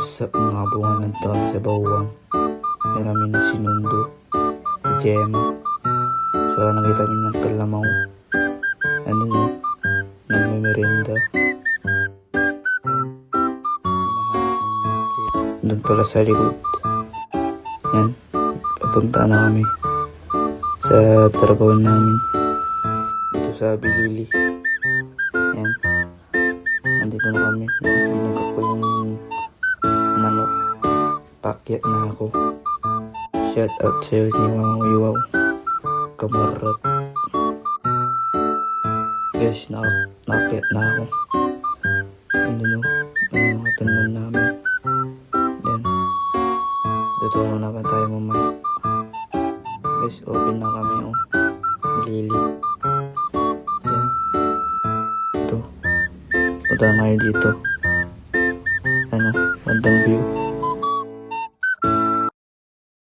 Sa bunga ng tabi sa bawang, may namin na sinundo, si Gemma. So nakita namin yung kalamaw, ano no, nagmemerenda. Doon pala sa likod. Yan, papunta na kami sa trabaho namin dito sa Bilili. Yan, nandito na kami. Binagak ko yung manok, pakyat na ako. Shout out sa'yo ni Wawiwaw Kamarot. Guys, nakakyat na ako. Ano no, yung mga tanan namin. Yan, dito na naman tayo mamaya. Guys, open na kami oh. Bilili. Yan, ito, punta na kayo dito. Ano, bandang view.